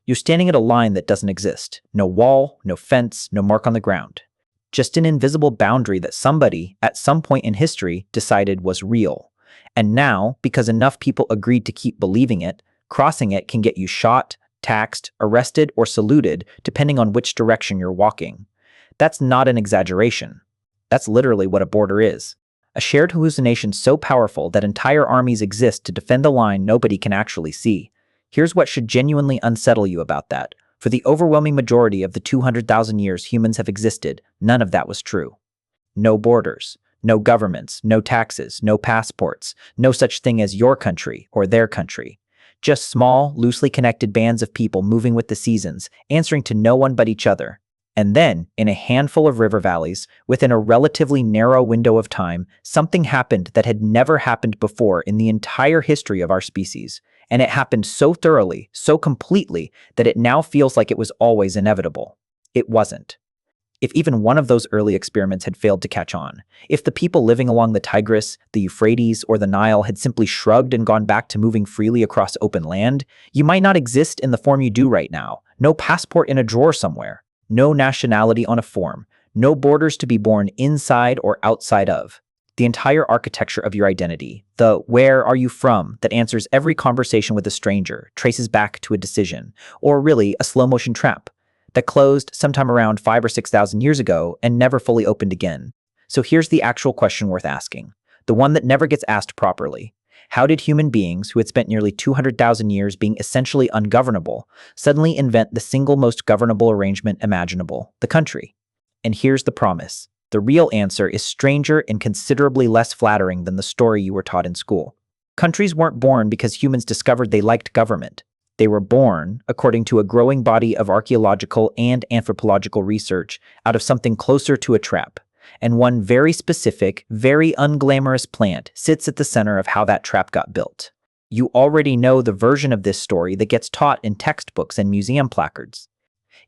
You're standing at a line that doesn't exist. No wall, no fence, no mark on the ground. Just an invisible boundary that somebody, at some point in history, decided was real. And now, because enough people agreed to keep believing it, crossing it can get you shot, taxed, arrested, or saluted, depending on which direction you're walking. That's not an exaggeration. That's literally what a border is. A shared hallucination so powerful that entire armies exist to defend the line nobody can actually see. Here's what should genuinely unsettle you about that. For the overwhelming majority of the 200,000 years humans have existed, none of that was true. No borders, no governments, no taxes, no passports, no such thing as your country or their country. Just small, loosely connected bands of people moving with the seasons, answering to no one but each other. And then, in a handful of river valleys, within a relatively narrow window of time, something happened that had never happened before in the entire history of our species. And it happened so thoroughly, so completely, that it now feels like it was always inevitable. It wasn't. If even one of those early experiments had failed to catch on, if the people living along the Tigris, the Euphrates, or the Nile had simply shrugged and gone back to moving freely across open land, you might not exist in the form you do right now. No passport in a drawer somewhere. No nationality on a form, no borders to be born inside or outside of. The entire architecture of your identity, the "where are you from" that answers every conversation with a stranger, traces back to a decision, or really a slow-motion trap, that closed sometime around 5,000 or 6,000 years ago and never fully opened again. So here's the actual question worth asking, the one that never gets asked properly. How did human beings, who had spent nearly 200,000 years being essentially ungovernable, suddenly invent the single most governable arrangement imaginable, the country? And here's the promise. The real answer is stranger and considerably less flattering than the story you were taught in school. Countries weren't born because humans discovered they liked government. They were born, according to a growing body of archaeological and anthropological research, out of something closer to a trap. And one very specific, very unglamorous plant sits at the center of how that trap got built. You already know the version of this story that gets taught in textbooks and museum placards.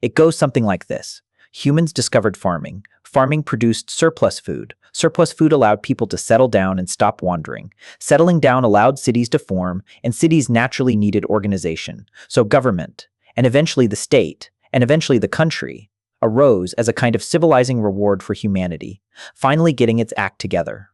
It goes something like this. Humans discovered farming. Farming produced surplus food. Surplus food allowed people to settle down and stop wandering. Settling down allowed cities to form, and cities naturally needed organization. So government, and eventually the state, and eventually the country, arose as a kind of civilizing reward for humanity, finally getting its act together.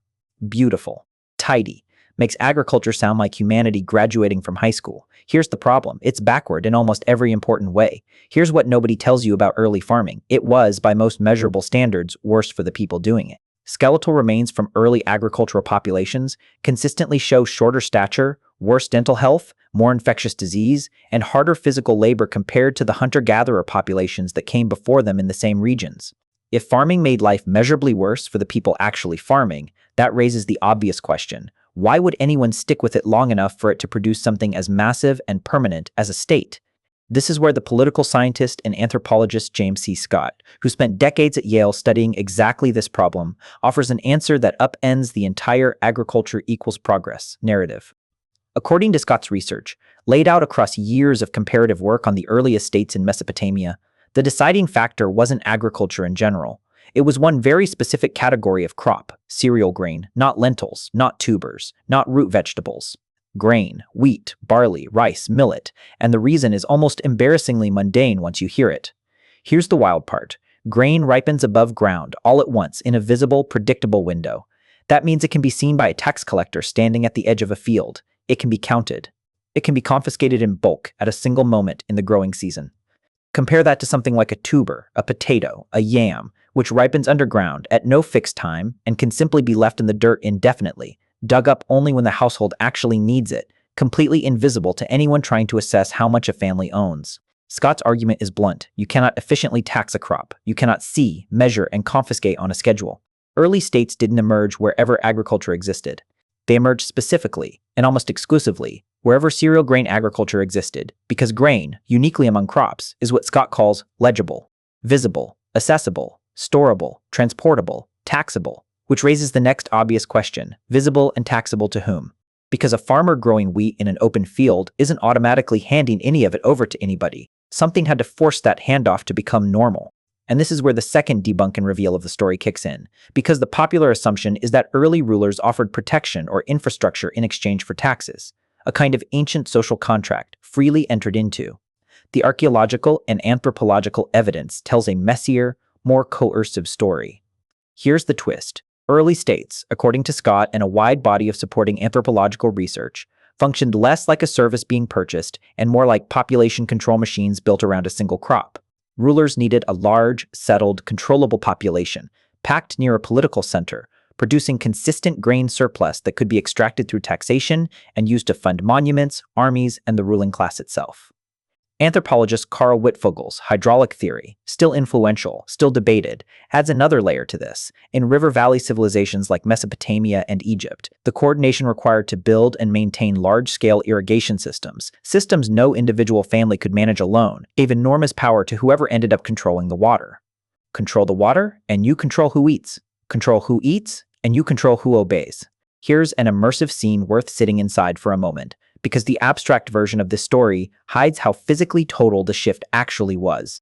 Beautiful, tidy, makes agriculture sound like humanity graduating from high school. Here's the problem. It's backward in almost every important way. Here's what nobody tells you about early farming. It was, by most measurable standards, worse for the people doing it. Skeletal remains from early agricultural populations consistently show shorter stature, worse dental health, more infectious disease, and harder physical labor compared to the hunter-gatherer populations that came before them in the same regions. If farming made life measurably worse for the people actually farming, that raises the obvious question. Why would anyone stick with it long enough for it to produce something as massive and permanent as a state? This is where the political scientist and anthropologist James C. Scott, who spent decades at Yale studying exactly this problem, offers an answer that upends the entire agriculture equals progress narrative. According to Scott's research, laid out across years of comparative work on the earliest states in Mesopotamia, the deciding factor wasn't agriculture in general. It was one very specific category of crop, cereal grain, not lentils, not tubers, not root vegetables. Grain, wheat, barley, rice, millet, and the reason is almost embarrassingly mundane once you hear it. Here's the wild part. Grain ripens above ground all at once in a visible, predictable window. That means it can be seen by a tax collector standing at the edge of a field. It can be counted. It can be confiscated in bulk at a single moment in the growing season. Compare that to something like a tuber, a potato, a yam, which ripens underground at no fixed time and can simply be left in the dirt indefinitely, dug up only when the household actually needs it, completely invisible to anyone trying to assess how much a family owns. Scott's argument is blunt. You cannot efficiently tax a crop. You cannot see, measure, and confiscate on a schedule. Early states didn't emerge wherever agriculture existed. They emerged specifically, and almost exclusively, wherever cereal grain agriculture existed, because grain, uniquely among crops, is what Scott calls legible, visible, accessible, storable, transportable, taxable, which raises the next obvious question, visible and taxable to whom? Because a farmer growing wheat in an open field isn't automatically handing any of it over to anybody. Something had to force that handoff to become normal. And this is where the second debunk and reveal of the story kicks in, because the popular assumption is that early rulers offered protection or infrastructure in exchange for taxes, a kind of ancient social contract freely entered into. the archaeological and anthropological evidence tells a messier, more coercive story. Here's the twist. Early states, according to Scott and a wide body of supporting anthropological research, functioned less like a service being purchased and more like population control machines built around a single crop. Rulers needed a large, settled, controllable population, packed near a political center, producing consistent grain surplus that could be extracted through taxation and used to fund monuments, armies, and the ruling class itself. Anthropologist Carl Wittfogel's hydraulic theory, still influential, still debated, adds another layer to this. In river valley civilizations like Mesopotamia and Egypt, the coordination required to build and maintain large-scale irrigation systems no individual family could manage alone, gave enormous power to whoever ended up controlling the water. Control the water, and you control who eats. Control who eats, and you control who obeys. Here's an immersive scene worth sitting inside for a moment, because the abstract version of this story hides how physically total the shift actually was.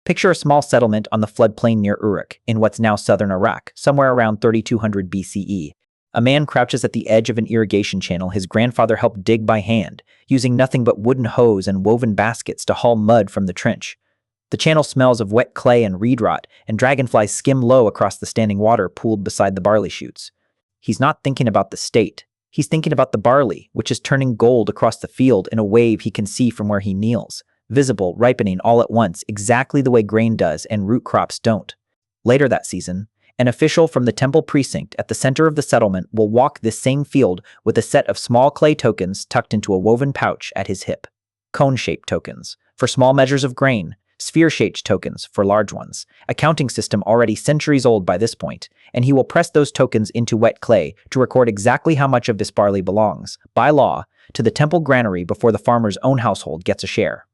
Picture a small settlement on the floodplain near Uruk, in what's now southern Iraq, somewhere around 3200 BCE. A man crouches at the edge of an irrigation channel his grandfather helped dig by hand, using nothing but wooden hose and woven baskets to haul mud from the trench. The channel smells of wet clay and reed rot, and dragonflies skim low across the standing water pooled beside the barley shoots. He's not thinking about the state. He's thinking about the barley, which is turning gold across the field in a wave he can see from where he kneels, visible, ripening all at once, exactly the way grain does and root crops don't. Later that season, an official from the temple precinct at the center of the settlement will walk this same field with a set of small clay tokens tucked into a woven pouch at his hip. Cone-shaped tokens, for small measures of grain, sphere-shaped tokens for large ones, a counting system already centuries old by this point, and he will press those tokens into wet clay to record exactly how much of this barley belongs, by law, to the temple granary before the farmer's own household gets a share.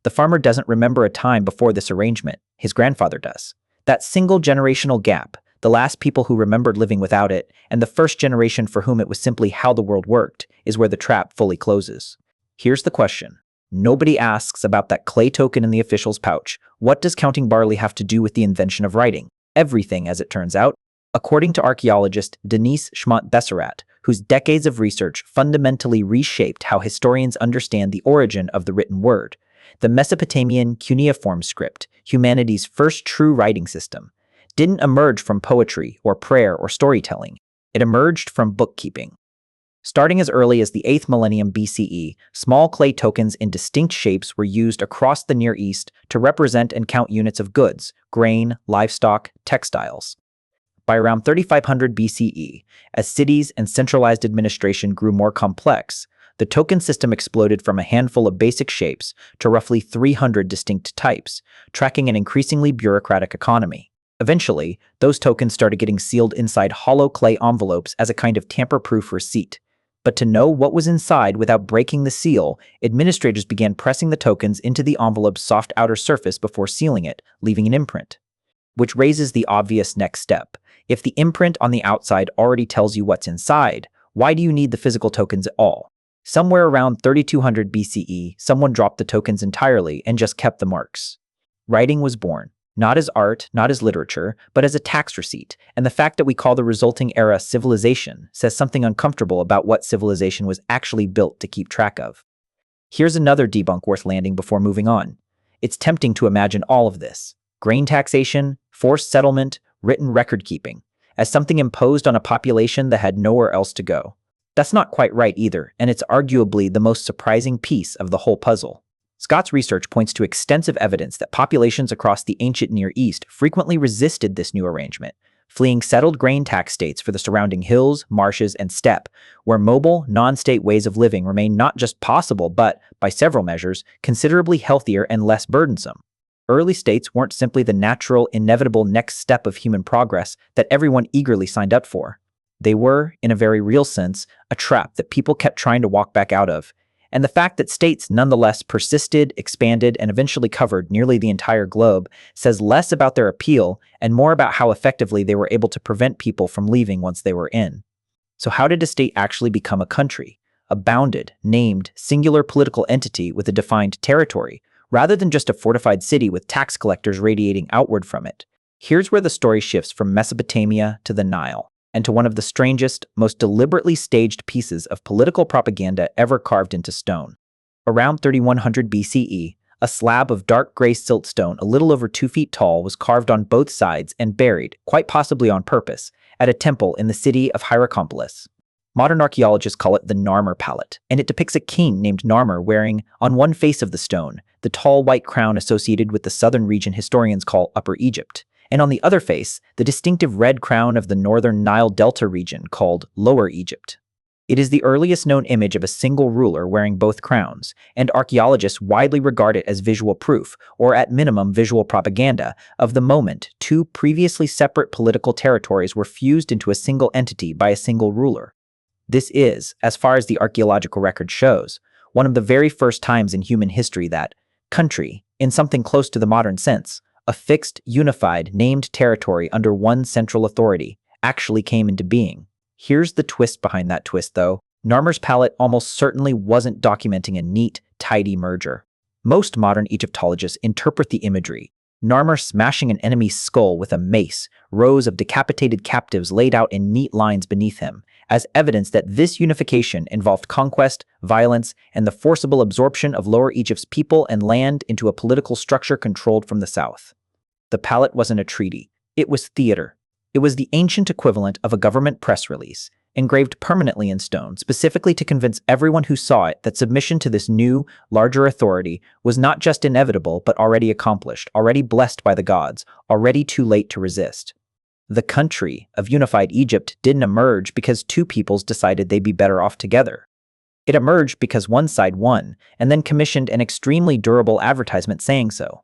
The farmer doesn't remember a time before this arrangement, his grandfather does. That single generational gap, the last people who remembered living without it, and the first generation for whom it was simply how the world worked, is where the trap fully closes. Here's the question. Nobody asks about that clay token in the official's pouch. What does counting barley have to do with the invention of writing? Everything, as it turns out. According to archaeologist Denise Schmott-Besserat, whose decades of research fundamentally reshaped how historians understand the origin of the written word, the Mesopotamian cuneiform script, humanity's first true writing system, didn't emerge from poetry or prayer or storytelling. It emerged from bookkeeping. Starting as early as the 8th millennium BCE, small clay tokens in distinct shapes were used across the Near East to represent and count units of goods, grain, livestock, textiles. By around 3500 BCE, as cities and centralized administration grew more complex, the token system exploded from a handful of basic shapes to roughly 300 distinct types, tracking an increasingly bureaucratic economy. Eventually, those tokens started getting sealed inside hollow clay envelopes as a kind of tamper-proof receipt. But to know what was inside without breaking the seal, administrators began pressing the tokens into the envelope's soft outer surface before sealing it, leaving an imprint. Which raises the obvious next step. If the imprint on the outside already tells you what's inside, why do you need the physical tokens at all? Somewhere around 3200 BCE, someone dropped the tokens entirely and just kept the marks. Writing was born. Not as art, not as literature, but as a tax receipt, and the fact that we call the resulting era civilization says something uncomfortable about what civilization was actually built to keep track of. Here's another debunk worth landing before moving on. It's tempting to imagine all of this, grain taxation, forced settlement, written record-keeping, as something imposed on a population that had nowhere else to go. That's not quite right either, and it's arguably the most surprising piece of the whole puzzle. Scott's research points to extensive evidence that populations across the ancient Near East frequently resisted this new arrangement, fleeing settled grain tax states for the surrounding hills, marshes, and steppe, where mobile, non-state ways of living remain not just possible but, by several measures, considerably healthier and less burdensome. Early states weren't simply the natural, inevitable next step of human progress that everyone eagerly signed up for. They were, in a very real sense, a trap that people kept trying to walk back out of. And the fact that states nonetheless persisted, expanded, and eventually covered nearly the entire globe says less about their appeal and more about how effectively they were able to prevent people from leaving once they were in. So how did a state actually become a country? A bounded, named, singular political entity with a defined territory, rather than just a fortified city with tax collectors radiating outward from it. Here's where the story shifts from Mesopotamia to the Nile, and to one of the strangest, most deliberately staged pieces of political propaganda ever carved into stone. Around 3100 BCE, A slab of dark gray siltstone a little over 2 feet tall was carved on both sides and buried, quite possibly on purpose, at a temple in the city of Hierakonpolis. Modern archaeologists call it the Narmer Palette, and it depicts a king named Narmer wearing, on one face of the stone, the tall white crown associated with the southern region historians call Upper Egypt, and on the other face, the distinctive red crown of the northern Nile Delta region called Lower Egypt. It is the earliest known image of a single ruler wearing both crowns, and archaeologists widely regard it as visual proof, or at minimum visual propaganda, of the moment two previously separate political territories were fused into a single entity by a single ruler. This is, as far as the archaeological record shows, one of the very first times in human history that country, in something close to the modern sense, a fixed, unified, named territory under one central authority, actually came into being. Here's the twist behind that twist, though. Narmer's palette almost certainly wasn't documenting a neat, tidy merger. Most modern Egyptologists interpret the imagery. Narmer smashing an enemy's skull with a mace, rows of decapitated captives laid out in neat lines beneath him, as evidence that this unification involved conquest, violence, and the forcible absorption of Lower Egypt's people and land into a political structure controlled from the south. The palette wasn't a treaty. It was theater. It was the ancient equivalent of a government press release, engraved permanently in stone, specifically to convince everyone who saw it that submission to this new, larger authority was not just inevitable but already accomplished, already blessed by the gods, already too late to resist. The country of unified Egypt didn't emerge because two peoples decided they'd be better off together. It emerged because one side won, and then commissioned an extremely durable advertisement saying so.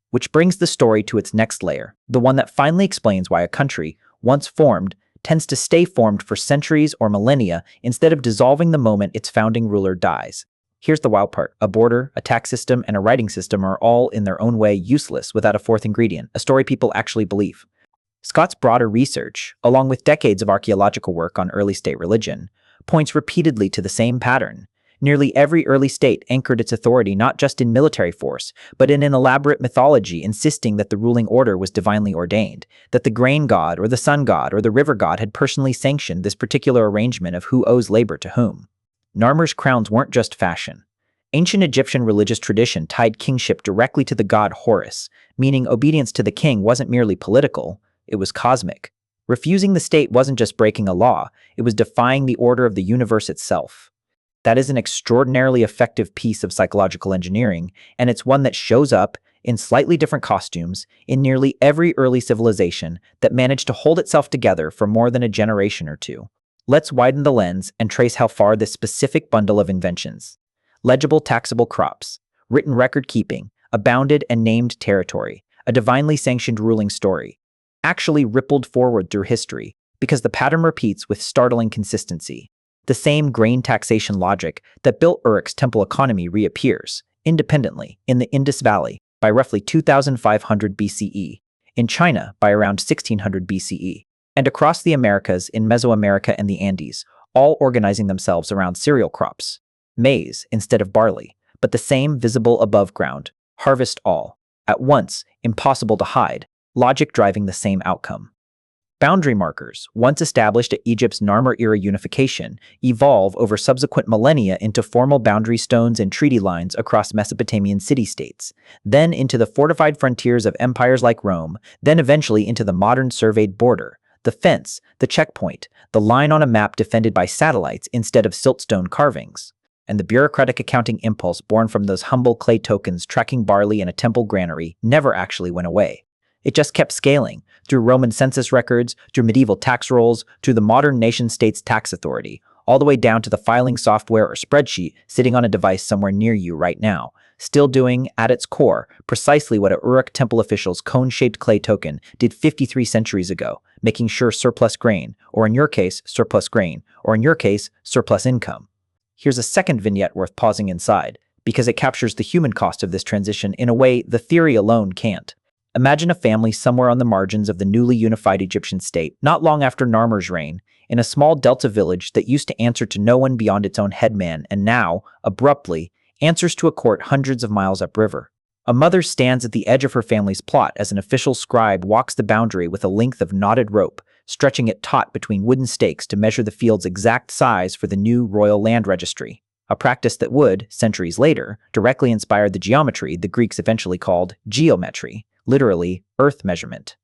Which brings the story to its next layer, the one that finally explains why a country, once formed, tends to stay formed for centuries or millennia instead of dissolving the moment its founding ruler dies. Here's the wild part. A border, a tax system, and a writing system are all in their own way useless without a fourth ingredient, a story people actually believe. Scott's broader research, along with decades of archaeological work on early state religion, points repeatedly to the same pattern. Nearly every early state anchored its authority not just in military force, but in an elaborate mythology insisting that the ruling order was divinely ordained, that the grain god or the sun god or the river god had personally sanctioned this particular arrangement of who owes labor to whom. Narmer's crowns weren't just fashion. Ancient Egyptian religious tradition tied kingship directly to the god Horus, meaning obedience to the king wasn't merely political, it was cosmic. Refusing the state wasn't just breaking a law, it was defying the order of the universe itself. That is an extraordinarily effective piece of psychological engineering, and it's one that shows up, in slightly different costumes, in nearly every early civilization that managed to hold itself together for more than a generation or two. Let's widen the lens and trace how far this specific bundle of inventions, legible taxable crops, written record-keeping, a bounded and named territory, a divinely sanctioned ruling story, actually rippled forward through history, because the pattern repeats with startling consistency. The same grain taxation logic that built Uruk's temple economy reappears, independently, in the Indus Valley by roughly 2500 BCE, in China by around 1600 BCE, and across the Americas in Mesoamerica and the Andes, all organizing themselves around cereal crops, maize instead of barley, but the same visible above ground, harvest all, at once, impossible to hide, logic driving the same outcome. Boundary markers, once established at Egypt's Narmer-era unification, evolve over subsequent millennia into formal boundary stones and treaty lines across Mesopotamian city-states, then into the fortified frontiers of empires like Rome, then eventually into the modern surveyed border, the fence, the checkpoint, the line on a map defended by satellites instead of siltstone carvings. And the bureaucratic accounting impulse born from those humble clay tokens tracking barley in a temple granary never actually went away. It just kept scaling, through Roman census records, through medieval tax rolls, through the modern nation-state's tax authority, all the way down to the filing software or spreadsheet sitting on a device somewhere near you right now, still doing, at its core, precisely what a Uruk temple official's cone-shaped clay token did 53 centuries ago, making sure surplus grain, or in your case, surplus grain, or in your case, surplus income. Here's a second vignette worth pausing inside, because it captures the human cost of this transition in a way the theory alone can't. Imagine a family somewhere on the margins of the newly unified Egyptian state, not long after Narmer's reign, in a small delta village that used to answer to no one beyond its own headman and now, abruptly, answers to a court hundreds of miles upriver. A mother stands at the edge of her family's plot as an official scribe walks the boundary with a length of knotted rope, stretching it taut between wooden stakes to measure the field's exact size for the new royal land registry. a practice that would, centuries later, directly inspire the geometry the Greeks eventually called geometry, literally earth measurement.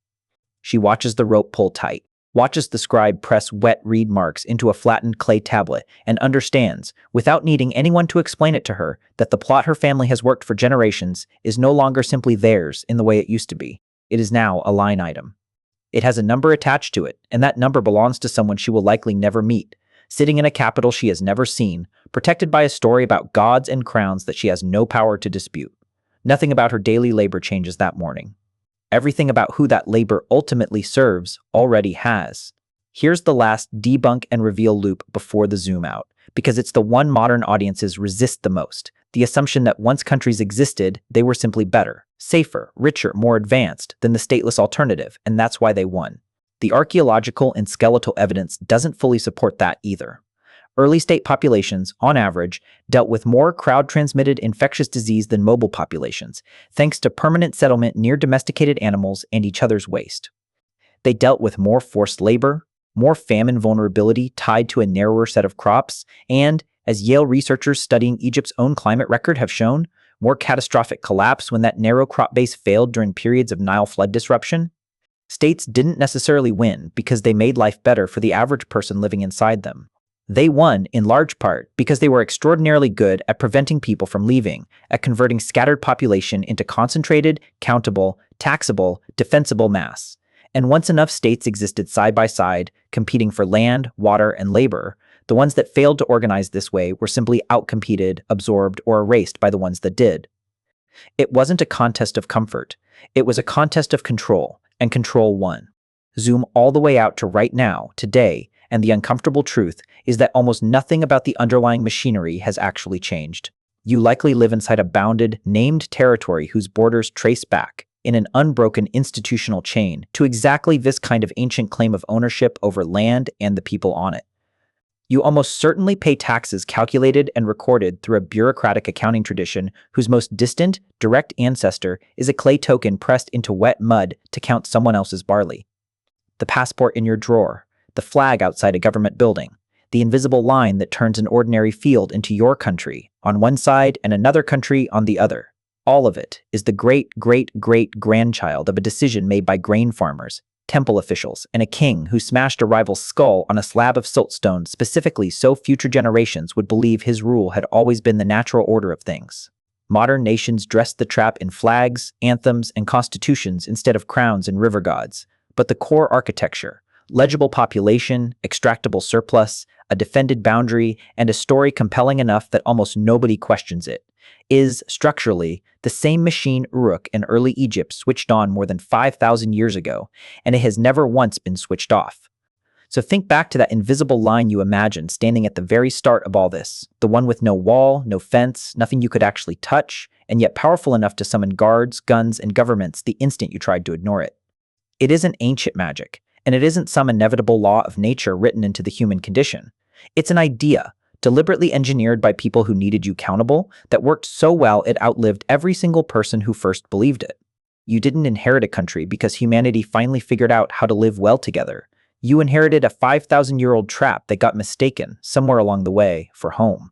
She watches the rope pull tight, watches the scribe press wet reed marks into a flattened clay tablet, and understands, without needing anyone to explain it to her, that the plot her family has worked for generations is no longer simply theirs in the way it used to be. It is now a line item. It has a number attached to it, and that number belongs to someone she will likely never meet, sitting in a capital she has never seen, protected by a story about gods and crowns that she has no power to dispute. Nothing about her daily labor changes that morning. Everything about who that labor ultimately serves already has. Here's the last debunk and reveal loop before the zoom out, because it's the one modern audiences resist the most, the assumption that once countries existed, they were simply better, safer, richer, more advanced than the stateless alternative, and that's why they won. The archaeological and skeletal evidence doesn't fully support that either. Early state populations, on average, dealt with more crowd-transmitted infectious disease than mobile populations, thanks to permanent settlement near domesticated animals and each other's waste. They dealt with more forced labor, more famine vulnerability tied to a narrower set of crops, and, as Yale researchers studying Egypt's own climate record have shown, more catastrophic collapse when that narrow crop base failed during periods of Nile flood disruption. States didn't necessarily win because they made life better for the average person living inside them. They won, in large part, because they were extraordinarily good at preventing people from leaving, at converting scattered population into concentrated, countable, taxable, defensible mass. And once enough states existed side by side, competing for land, water, and labor, the ones that failed to organize this way were simply outcompeted, absorbed, or erased by the ones that did. It wasn't a contest of comfort. It was a contest of control, and control won. Zoom all the way out to right now, today, and the uncomfortable truth is that almost nothing about the underlying machinery has actually changed. You likely live inside a bounded, named territory whose borders trace back, in an unbroken institutional chain, to exactly this kind of ancient claim of ownership over land and the people on it. You almost certainly pay taxes calculated and recorded through a bureaucratic accounting tradition whose most distant, direct ancestor is a clay token pressed into wet mud to count someone else's barley. The passport in your drawer, the flag outside a government building, the invisible line that turns an ordinary field into your country on one side and another country on the other. All of it is the great-great-great-grandchild of a decision made by grain farmers, temple officials, and a king who smashed a rival's skull on a slab of siltstone specifically so future generations would believe his rule had always been the natural order of things. Modern nations dressed the trap in flags, anthems, and constitutions instead of crowns and river gods, but the core architecture, legible population, extractable surplus, a defended boundary, and a story compelling enough that almost nobody questions it, is, structurally, the same machine Uruk in early Egypt switched on more than 5,000 years ago, and it has never once been switched off. So think back to that invisible line you imagined standing at the very start of all this, the one with no wall, no fence, nothing you could actually touch, and yet powerful enough to summon guards, guns, and governments the instant you tried to ignore it. It isn't ancient magic, and it isn't some inevitable law of nature written into the human condition. It's an idea, deliberately engineered by people who needed you accountable, that worked so well it outlived every single person who first believed it. You didn't inherit a country because humanity finally figured out how to live well together. You inherited a 5,000-year-old trap that got mistaken, somewhere along the way, for home.